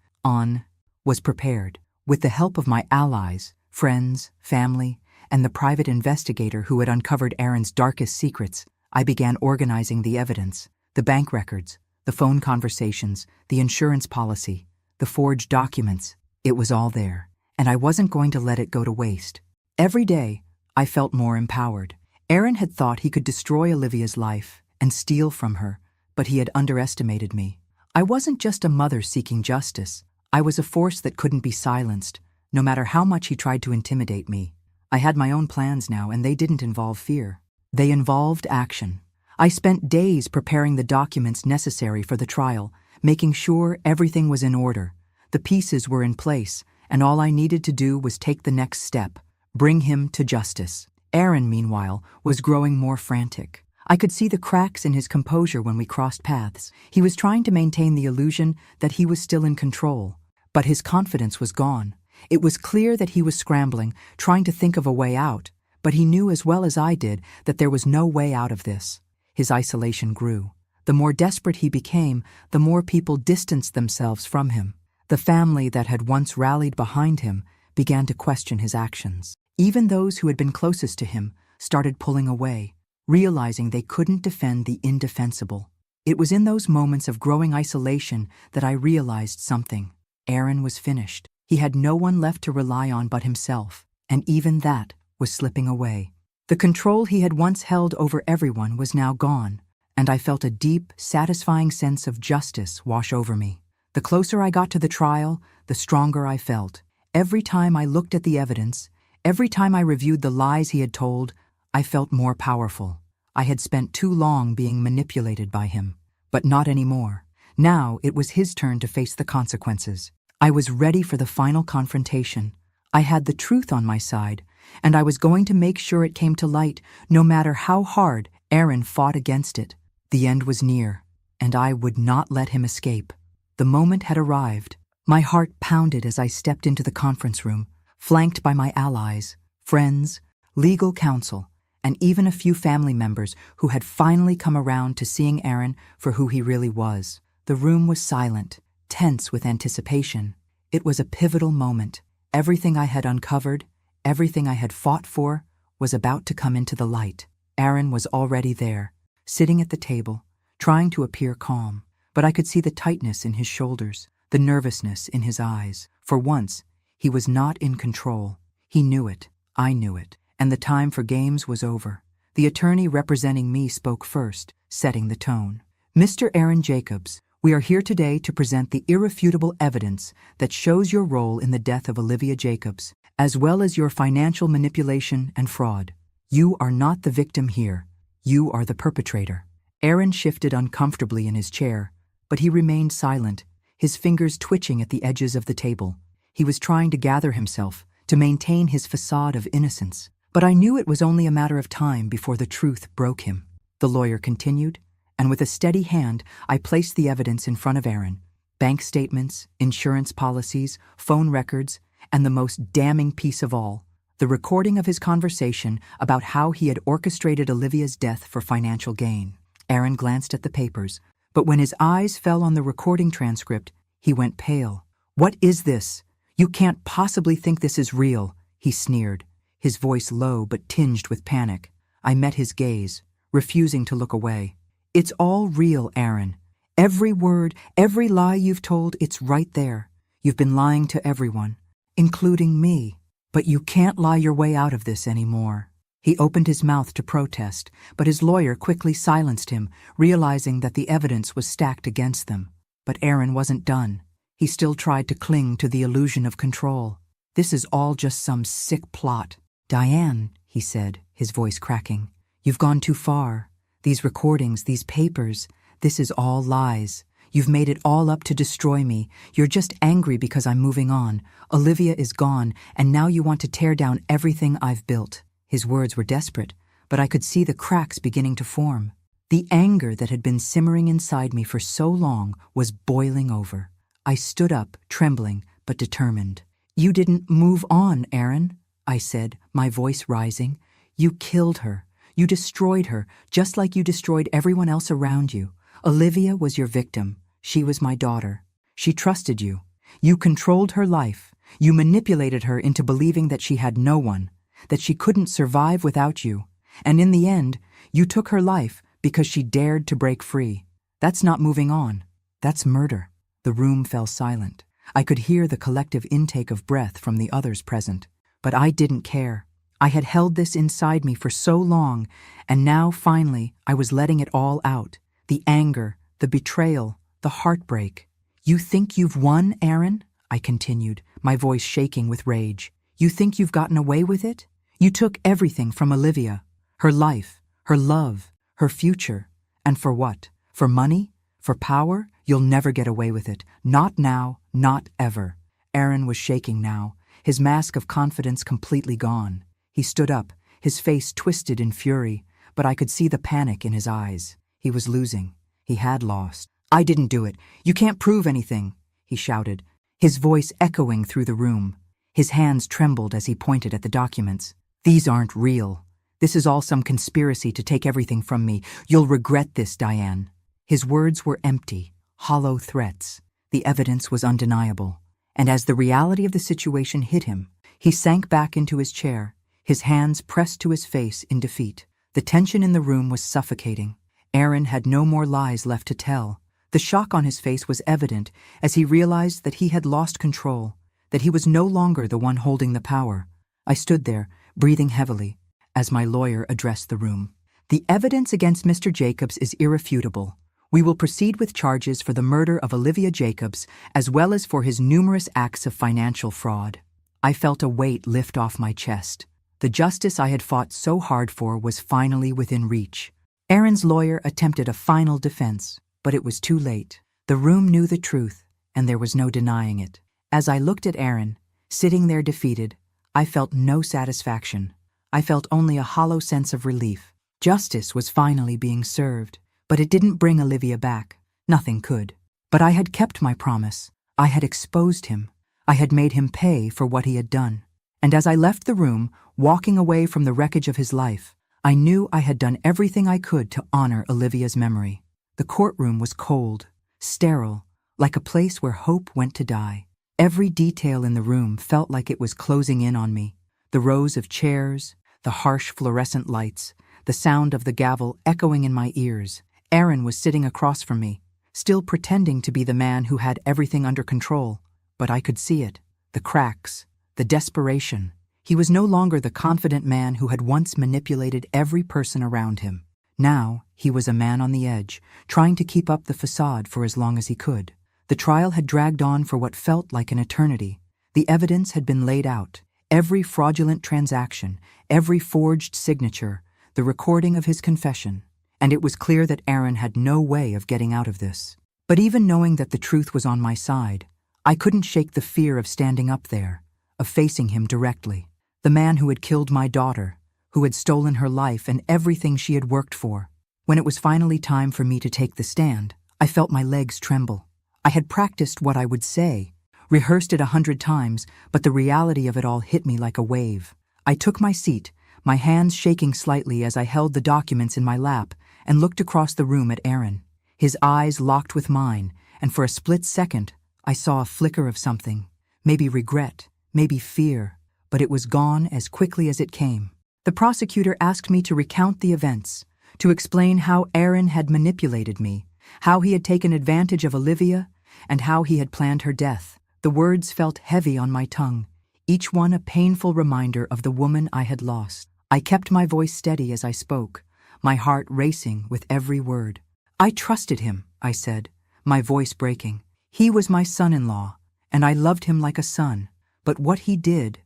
was prepared. With the help of my allies, friends, family, and the private investigator who had uncovered Aaron's darkest secrets, I began organizing the evidence, the bank records, the phone conversations, the insurance policy, the forged documents. It was all there, and I wasn't going to let it go to waste. Every day, I felt more empowered. Aaron had thought he could destroy Olivia's life and steal from her, but he had underestimated me. I wasn't just a mother seeking justice. I was a force that couldn't be silenced, no matter how much he tried to intimidate me. I had my own plans now, and they didn't involve fear. They involved action. I spent days preparing the documents necessary for the trial, making sure everything was in order. The pieces were in place, and all I needed to do was take the next step, bring him to justice. Aaron, meanwhile, was growing more frantic. I could see the cracks in his composure when we crossed paths. He was trying to maintain the illusion that he was still in control, but his confidence was gone. It was clear that he was scrambling, trying to think of a way out, but he knew as well as I did that there was no way out of this. His isolation grew. The more desperate he became, the more people distanced themselves from him. The family that had once rallied behind him began to question his actions. Even those who had been closest to him started pulling away, realizing they couldn't defend the indefensible. It was in those moments of growing isolation that I realized something. Aaron was finished. He had no one left to rely on but himself, and even that was slipping away. The control he had once held over everyone was now gone, and I felt a deep, satisfying sense of justice wash over me. The closer I got to the trial, the stronger I felt. Every time I looked at the evidence, every time I reviewed the lies he had told, I felt more powerful. I had spent too long being manipulated by him, but not anymore. Now it was his turn to face the consequences. I was ready for the final confrontation. I had the truth on my side, and I was going to make sure it came to light, no matter how hard Aaron fought against it. The end was near, and I would not let him escape. The moment had arrived. My heart pounded as I stepped into the conference room, flanked by my allies, friends, legal counsel, and even a few family members who had finally come around to seeing Aaron for who he really was. The room was silent, tense with anticipation. It was a pivotal moment. Everything I had uncovered, everything I had fought for, was about to come into the light. Aaron was already there, sitting at the table, trying to appear calm, but I could see the tightness in his shoulders, the nervousness in his eyes. For once, he was not in control. He knew it, I knew it, and the time for games was over. The attorney representing me spoke first, setting the tone. "Mr. Aaron Jacobs, We are here today to present the irrefutable evidence that shows your role in the death of Olivia Jacobs, as well as your financial manipulation and fraud. You are not the victim here. You are the perpetrator. Aaron shifted uncomfortably in his chair, but he remained silent, his fingers twitching at the edges of the table. He was trying to gather himself, to maintain his facade of innocence. But I knew it was only a matter of time before the truth broke him. The lawyer continued, and with a steady hand, I placed the evidence in front of Aaron. Bank statements, insurance policies, phone records, and the most damning piece of all, the recording of his conversation about how he had orchestrated Olivia's death for financial gain. Aaron glanced at the papers, but when his eyes fell on the recording transcript, he went pale. "What is this? You can't possibly think this is real," he sneered, his voice low but tinged with panic. I met his gaze, refusing to look away. "It's all real, Aaron. Every word, every lie you've told, it's right there. You've been lying to everyone, including me. But you can't lie your way out of this anymore." He opened his mouth to protest, but his lawyer quickly silenced him, realizing that the evidence was stacked against them. But Aaron wasn't done. He still tried to cling to the illusion of control. "This is all just some sick plot." "Diane," he said, his voice cracking, "you've gone too far. These recordings, these papers, this is all lies. You've made it all up to destroy me. You're just angry because I'm moving on. Olivia is gone, and now you want to tear down everything I've built." His words were desperate, but I could see the cracks beginning to form. The anger that had been simmering inside me for so long was boiling over. I stood up, trembling, but determined. "You didn't move on, Aaron," I said, my voice rising. "You killed her. You destroyed her, just like you destroyed everyone else around you. Olivia was your victim. She was my daughter. She trusted you. You controlled her life. You manipulated her into believing that she had no one, that she couldn't survive without you. And in the end, you took her life because she dared to break free. That's not moving on. That's murder." The room fell silent. I could hear the collective intake of breath from the others present. But I didn't care. I had held this inside me for so long, and now, finally, I was letting it all out. The anger, the betrayal, the heartbreak. "You think you've won, Aaron?" I continued, my voice shaking with rage. "You think you've gotten away with it? You took everything from Olivia. Her life, her love, her future. And for what? For money? For power? You'll never get away with it. Not now, not ever." Aaron was shaking now, his mask of confidence completely gone. He stood up, his face twisted in fury, but I could see the panic in his eyes. He was losing. He had lost. "I didn't do it. You can't prove anything," he shouted, his voice echoing through the room. His hands trembled as he pointed at the documents. "These aren't real. This is all some conspiracy to take everything from me. You'll regret this, Diane." His words were empty, hollow threats. The evidence was undeniable. And as the reality of the situation hit him, he sank back into his chair, his hands pressed to his face in defeat. The tension in the room was suffocating. Aaron had no more lies left to tell. The shock on his face was evident as he realized that he had lost control, that he was no longer the one holding the power. I stood there, breathing heavily, as my lawyer addressed the room. "The evidence against Mr. Jacobs is irrefutable. We will proceed with charges for the murder of Olivia Jacobs, as well as for his numerous acts of financial fraud." I felt a weight lift off my chest. The justice I had fought so hard for was finally within reach. Aaron's lawyer attempted a final defense, but it was too late. The room knew the truth, and there was no denying it. As I looked at Aaron, sitting there defeated, I felt no satisfaction. I felt only a hollow sense of relief. Justice was finally being served, but it didn't bring Olivia back. Nothing could. But I had kept my promise. I had exposed him. I had made him pay for what he had done. And as I left the room, walking away from the wreckage of his life, I knew I had done everything I could to honor Olivia's memory. The courtroom was cold, sterile, like a place where hope went to die. Every detail in the room felt like it was closing in on me. The rows of chairs, the harsh fluorescent lights, the sound of the gavel echoing in my ears. Aaron was sitting across from me, still pretending to be the man who had everything under control. But I could see it, the cracks, the desperation. He was no longer the confident man who had once manipulated every person around him. Now, He was a man on the edge, trying to keep up the facade for as long as he could. The trial had dragged on for what felt like an eternity. The evidence had been laid out. Every fraudulent transaction, every forged signature, the recording of his confession. And it was clear that Aaron had no way of getting out of this. But even knowing that the truth was on my side, I couldn't shake the fear of standing up there, of facing him directly. The man who had killed my daughter, who had stolen her life and everything she had worked for. When it was finally time for me to take the stand, I felt my legs tremble. I had practiced what I would say, rehearsed it 100 times, but the reality of it all hit me like a wave. I took my seat, my hands shaking slightly as I held the documents in my lap and looked across the room at Aaron. His eyes locked with mine, and for a split second, I saw a flicker of something, maybe regret, maybe fear, but it was gone as quickly as it came. The prosecutor asked me to recount the events, to explain how Aaron had manipulated me, how he had taken advantage of Olivia, and how he had planned her death. The words felt heavy on my tongue, each one a painful reminder of the woman I had lost. I kept my voice steady as I spoke, my heart racing with every word. I trusted him, I said, my voice breaking. He was my son-in-law, and I loved him like a son. But what he did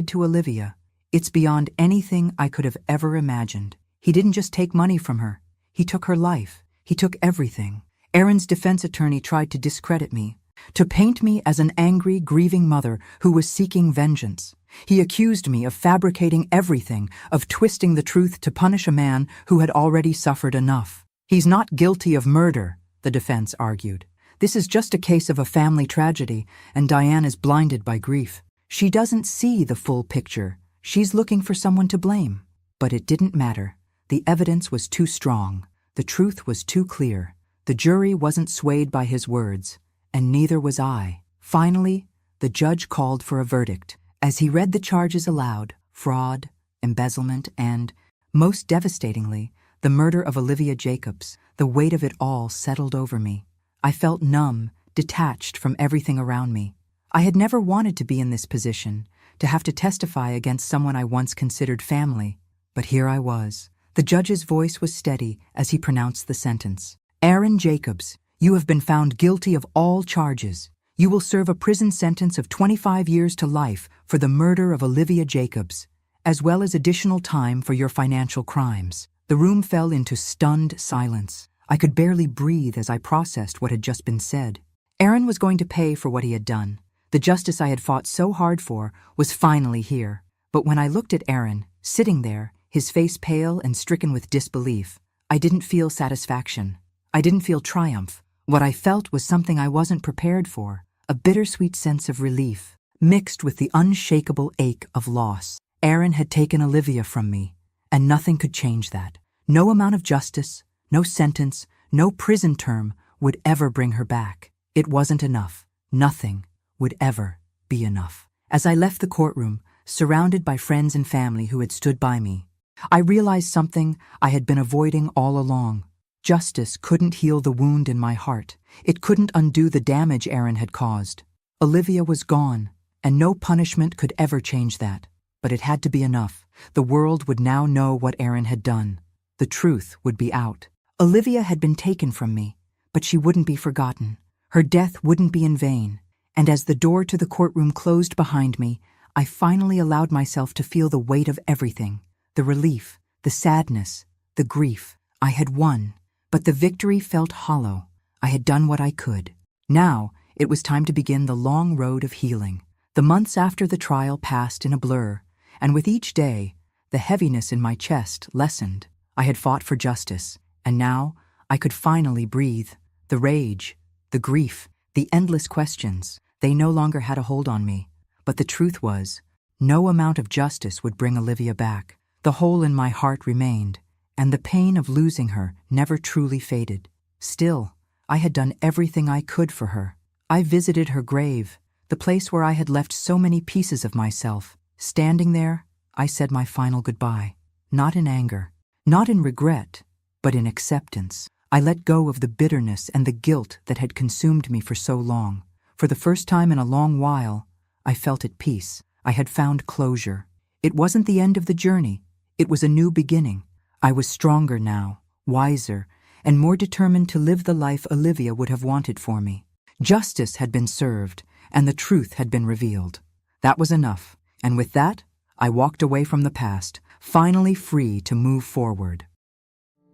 to Olivia, it's beyond anything I could have ever imagined. He didn't just take money from her. He took her life. He took everything. Aaron's defense attorney tried to discredit me, to paint me as an angry, grieving mother who was seeking vengeance. He accused me of fabricating everything, of twisting the truth to punish a man who had already suffered enough. He's not guilty of murder, the defense argued. This is just a case of a family tragedy, and Diane is blinded by grief. She doesn't see the full picture. She's looking for someone to blame. But it didn't matter. The evidence was too strong. The truth was too clear. The jury wasn't swayed by his words, and neither was I. Finally, the judge called for a verdict. As he read the charges aloud, fraud, embezzlement, and, most devastatingly, the murder of Olivia Jacobs, the weight of it all settled over me. I felt numb, detached from everything around me. I had never wanted to be in this position, to have to testify against someone I once considered family. But here I was. The judge's voice was steady as he pronounced the sentence. Aaron Jacobs, you have been found guilty of all charges. You will serve a prison sentence of 25 years to life for the murder of Olivia Jacobs, as well as additional time for your financial crimes. The room fell into stunned silence. I could barely breathe as I processed what had just been said. Aaron was going to pay for what he had done. The justice I had fought so hard for was finally here. But when I looked at Aaron, sitting there, his face pale and stricken with disbelief, I didn't feel satisfaction. I didn't feel triumph. What I felt was something I wasn't prepared for, a bittersweet sense of relief, mixed with the unshakable ache of loss. Aaron had taken Olivia from me, and nothing could change that. No amount of justice, no sentence, no prison term would ever bring her back. It wasn't enough. Nothing would ever be enough. As I left the courtroom, surrounded by friends and family who had stood by me, I realized something I had been avoiding all along. Justice couldn't heal the wound in my heart. It couldn't undo the damage Aaron had caused. Olivia was gone, and no punishment could ever change that. But it had to be enough. The world would now know what Aaron had done. The truth would be out. Olivia had been taken from me, but she wouldn't be forgotten. Her death wouldn't be in vain. And as the door to the courtroom closed behind me, I finally allowed myself to feel the weight of everything. The relief, the sadness, the grief. I had won, but the victory felt hollow. I had done what I could. Now, it was time to begin the long road of healing. The months after the trial passed in a blur, and with each day, the heaviness in my chest lessened. I had fought for justice, and now I could finally breathe. The rage, the grief, the endless questions, they no longer had a hold on me. But the truth was, no amount of justice would bring Olivia back. The hole in my heart remained, and the pain of losing her never truly faded. Still, I had done everything I could for her. I visited her grave, the place where I had left so many pieces of myself. Standing there, I said my final goodbye, not in anger, not in regret, but in acceptance. I let go of the bitterness and the guilt that had consumed me for so long. For the first time in a long while, I felt at peace. I had found closure. It wasn't the end of the journey. It was a new beginning. I was stronger now, wiser, and more determined to live the life Olivia would have wanted for me. Justice had been served, and the truth had been revealed. That was enough, and with that, I walked away from the past, finally free to move forward.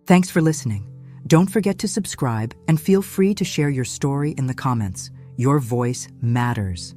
Thanks for listening. Don't forget to subscribe and feel free to share your story in the comments. Your voice matters.